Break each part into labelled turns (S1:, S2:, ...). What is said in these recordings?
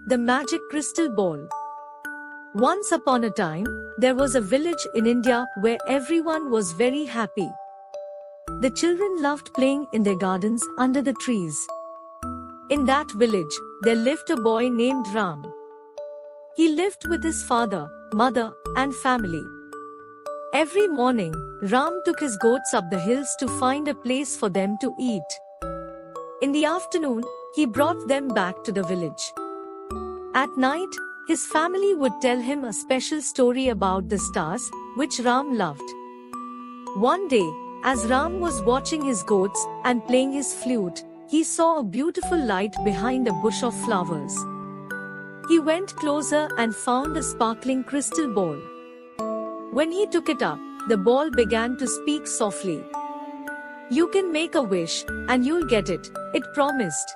S1: The magic crystal ball. Once upon a time, there was a village in India where everyone was very happy. The children loved playing in their gardens under the trees. In that village, there lived a boy named Ram. He lived with his father, mother, and family. Every morning, Ram took his goats up the hills to find a place for them to eat. In the afternoon, he brought them back to the village. At night, his family would tell him a special story about the stars, which Ram loved. One day, as Ram was watching his goats and playing his flute, he saw a beautiful light behind a bush of flowers. He went closer and found a sparkling crystal ball. When he took it up, the ball began to speak softly. "You can make a wish, and you'll get it," it promised.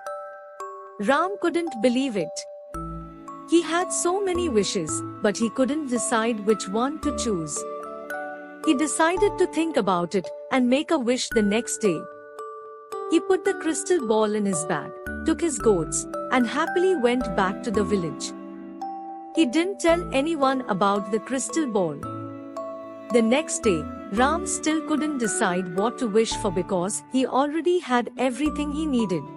S1: Ram couldn't believe it. He had so many wishes, but he couldn't decide which one to choose. He decided to think about it and make a wish the next day. He put the crystal ball in his bag, took his goats, and happily went back to the village. He didn't tell anyone about the crystal ball. The next day, Ram still couldn't decide what to wish for because he already had everything he needed.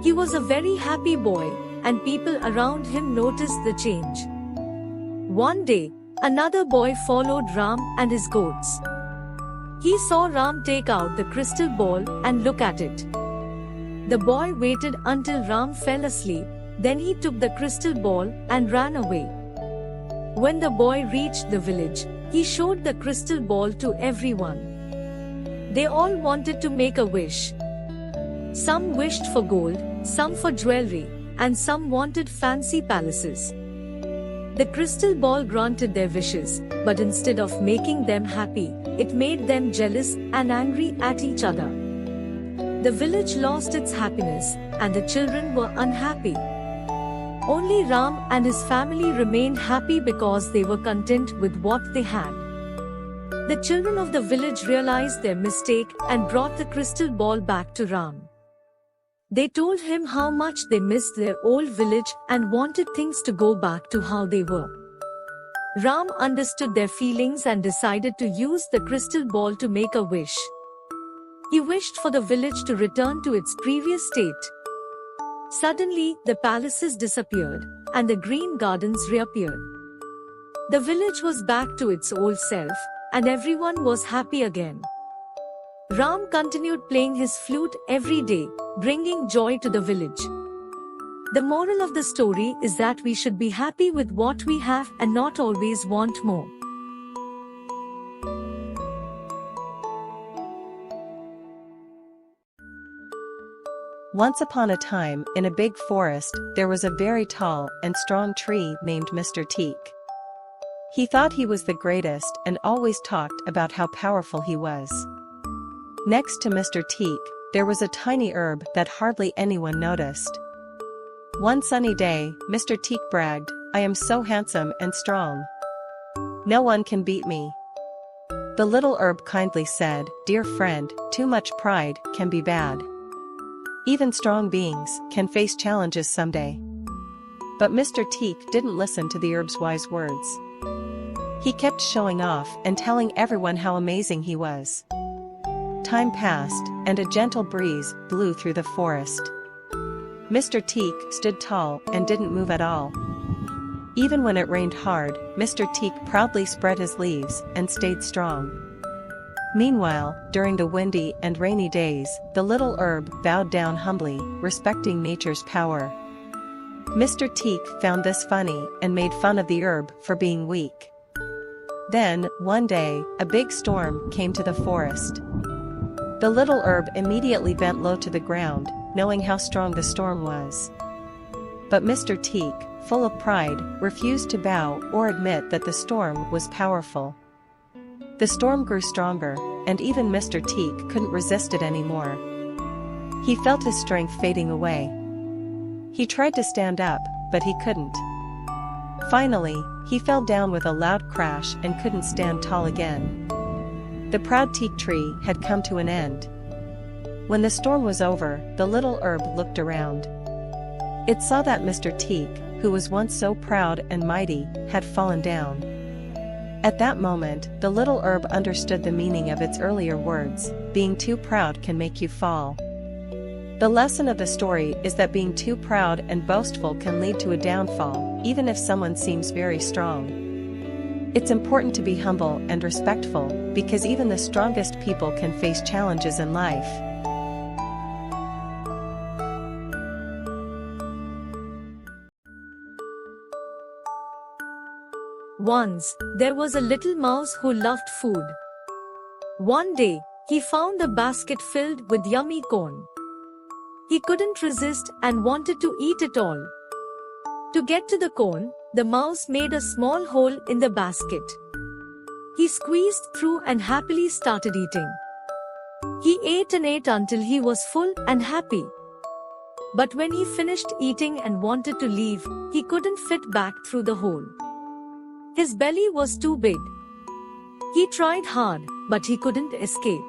S1: He was a very happy boy, and people around him noticed the change. One day, another boy followed Ram and his goats. He saw Ram take out the crystal ball and look at it. The boy waited until Ram fell asleep, then he took the crystal ball and ran away. When the boy reached the village, he showed the crystal ball to everyone. They all wanted to make a wish. Some wished for gold, some for jewelry, and some wanted fancy palaces. The crystal ball granted their wishes, but instead of making them happy, it made them jealous and angry at each other. The village lost its happiness, and the children were unhappy. Only Ram and his family remained happy because they were content with what they had. The children of the village realized their mistake and brought the crystal ball back to Ram. They told him how much they missed their old village and wanted things to go back to how they were. Ram understood their feelings and decided to use the crystal ball to make a wish. He wished for the village to return to its previous state. Suddenly, the palaces disappeared, and the green gardens reappeared. The village was back to its old self, and everyone was happy again. Ram continued playing his flute every day, bringing joy to the village. The moral of the story is that we should be happy with what we have and not always want more.
S2: Once upon a time, in a big forest, there was a very tall and strong tree named Mr. Teak. He thought he was the greatest and always talked about how powerful he was. Next to Mr. Teak, there was a tiny herb that hardly anyone noticed. One sunny day, Mr. Teak bragged, "I am so handsome and strong. No one can beat me." The little herb kindly said, "Dear friend, too much pride can be bad. Even strong beings can face challenges someday." But Mr. Teak didn't listen to the herb's wise words. He kept showing off and telling everyone how amazing he was. Time passed, and a gentle breeze blew through the forest. Mr. Teak stood tall and didn't move at all. Even when it rained hard, Mr. Teak proudly spread his leaves and stayed strong. Meanwhile, during the windy and rainy days, the little herb bowed down humbly, respecting nature's power. Mr. Teak found this funny and made fun of the herb for being weak. Then, one day, a big storm came to the forest. The little herb immediately bent low to the ground, knowing how strong the storm was. But Mr. Teak, full of pride, refused to bow or admit that the storm was powerful. The storm grew stronger, and even Mr. Teak couldn't resist it anymore. He felt his strength fading away. He tried to stand up, but he couldn't. Finally, he fell down with a loud crash and couldn't stand tall again. The proud teak tree had come to an end. When the storm was over, the little herb looked around. It saw that Mr. Teak, who was once so proud and mighty, had fallen down. At that moment, the little herb understood the meaning of its earlier words: being too proud can make you fall. The lesson of the story is that being too proud and boastful can lead to a downfall, even if someone seems very strong. It's important to be humble and respectful, because even the strongest people can face challenges in life.
S1: Once, there was a little mouse who loved food. One day, he found a basket filled with yummy corn. He couldn't resist and wanted to eat it all. To get to the corn, the mouse made a small hole in the basket. He squeezed through and happily started eating. He ate and ate until he was full and happy. But when he finished eating and wanted to leave, he couldn't fit back through the hole. His belly was too big. He tried hard, but he couldn't escape.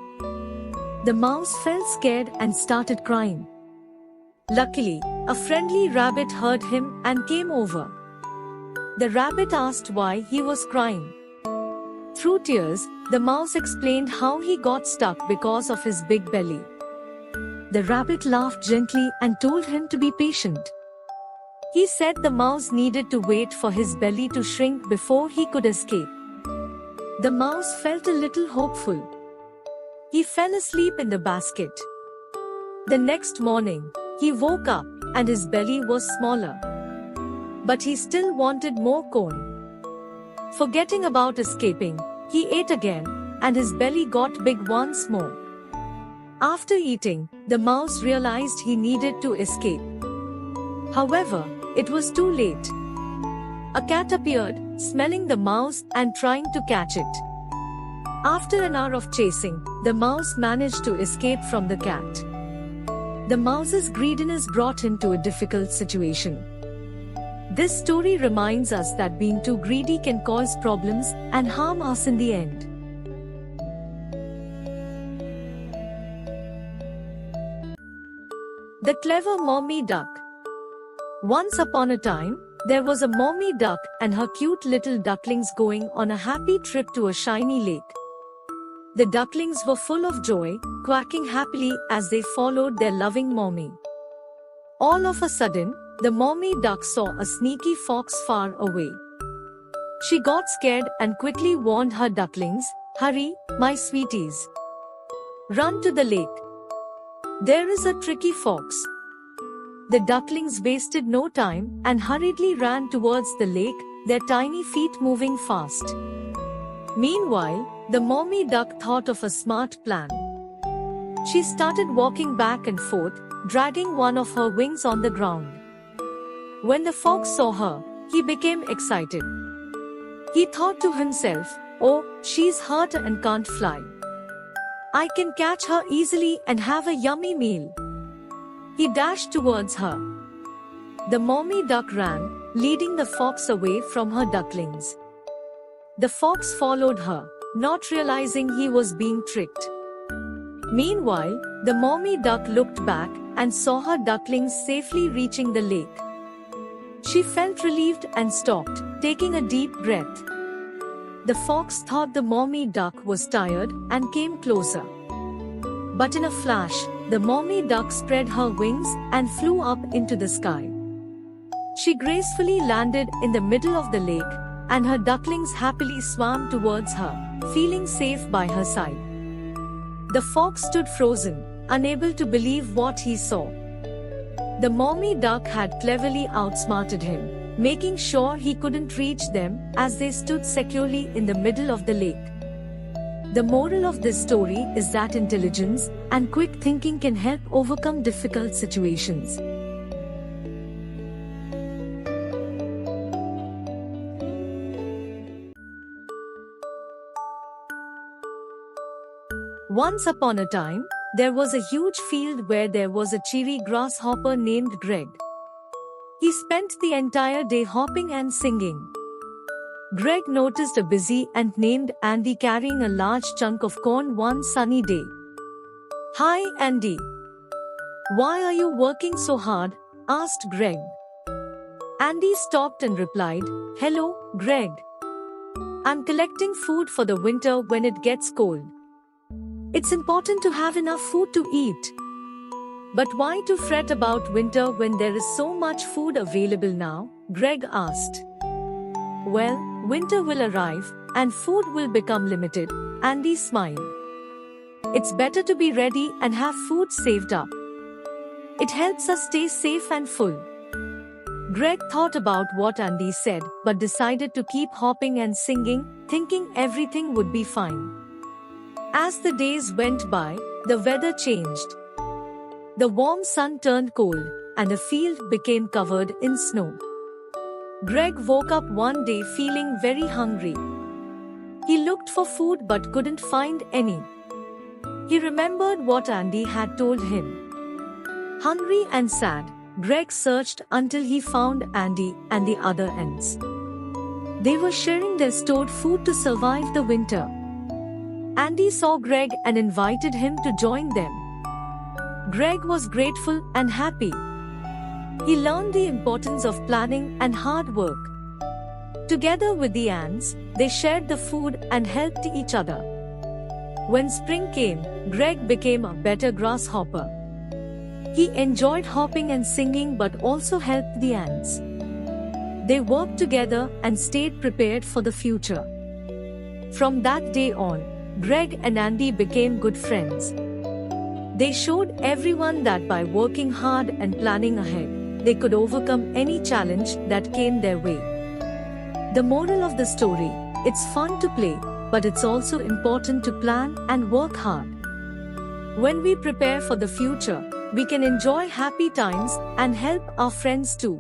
S1: The mouse felt scared and started crying. Luckily, a friendly rabbit heard him and came over. The rabbit asked why he was crying. Through tears, the mouse explained how he got stuck because of his big belly. The rabbit laughed gently and told him to be patient. He said the mouse needed to wait for his belly to shrink before he could escape. The mouse felt a little hopeful. He fell asleep in the basket. The next morning, he woke up, and his belly was smaller. But he still wanted more corn. Forgetting about escaping, he ate again, and his belly got big once more. After eating, the mouse realized he needed to escape. However, it was too late. A cat appeared, smelling the mouse and trying to catch it. After an hour of chasing, the mouse managed to escape from the cat. The mouse's greediness brought him to a difficult situation. This story reminds us that being too greedy can cause problems and harm us in the end. The clever mommy duck. Once upon a time, there was a mommy duck and her cute little ducklings going on a happy trip to a shiny lake. The ducklings were full of joy, quacking happily as they followed their loving mommy. All of a sudden, the mommy duck saw a sneaky fox far away. She got scared and quickly warned her ducklings, "Hurry, my sweeties. Run to the lake. There is a tricky fox." The ducklings wasted no time and hurriedly ran towards the lake, their tiny feet moving fast. Meanwhile, the mommy duck thought of a smart plan. She started walking back and forth, dragging one of her wings on the ground. When the fox saw her, he became excited. He thought to himself, "Oh, she's hurt and can't fly. I can catch her easily and have a yummy meal." He dashed towards her. The mommy duck ran, leading the fox away from her ducklings. The fox followed her, not realizing he was being tricked. Meanwhile, the mommy duck looked back and saw her ducklings safely reaching the lake. She felt relieved and stopped, taking a deep breath. The fox thought the mommy duck was tired and came closer. But in a flash, the mommy duck spread her wings and flew up into the sky. She gracefully landed in the middle of the lake, and her ducklings happily swam towards her, feeling safe by her side. The fox stood frozen, unable to believe what he saw. The mommy duck had cleverly outsmarted him, making sure he couldn't reach them as they stood securely in the middle of the lake. The moral of this story is that intelligence and quick thinking can help overcome difficult situations. Once upon a time, there was a huge field where there was a cheery grasshopper named Greg. He spent the entire day hopping and singing. Greg noticed a busy ant named Andy carrying a large chunk of corn one sunny day. "Hi, Andy. Why are you working so hard?" asked Greg. Andy stopped and replied, "Hello, Greg. I'm collecting food for the winter when it gets cold. It's important to have enough food to eat. But why to fret about winter when there is so much food available now?" Greg asked. "Well, winter will arrive, and food will become limited," Andy smiled. "It's better to be ready and have food saved up. It helps us stay safe and full." Greg thought about what Andy said, but decided to keep hopping and singing, thinking everything would be fine. As the days went by, the weather changed. The warm sun turned cold, and the field became covered in snow. Greg woke up one day feeling very hungry. He looked for food but couldn't find any. He remembered what Andy had told him. Hungry and sad, Greg searched until he found Andy and the other ants. They were sharing their stored food to survive the winter. Andy saw Greg and invited him to join them. Greg was grateful and happy. He learned the importance of planning and hard work. Together with the ants, they shared the food and helped each other. When spring came, Greg became a better grasshopper. He enjoyed hopping and singing but also helped the ants. They worked together and stayed prepared for the future. From that day on, Greg and Andy became good friends. They showed everyone that by working hard and planning ahead, they could overcome any challenge that came their way. The moral of the story: it's fun to play, but it's also important to plan and work hard. When we prepare for the future, we can enjoy happy times and help our friends too.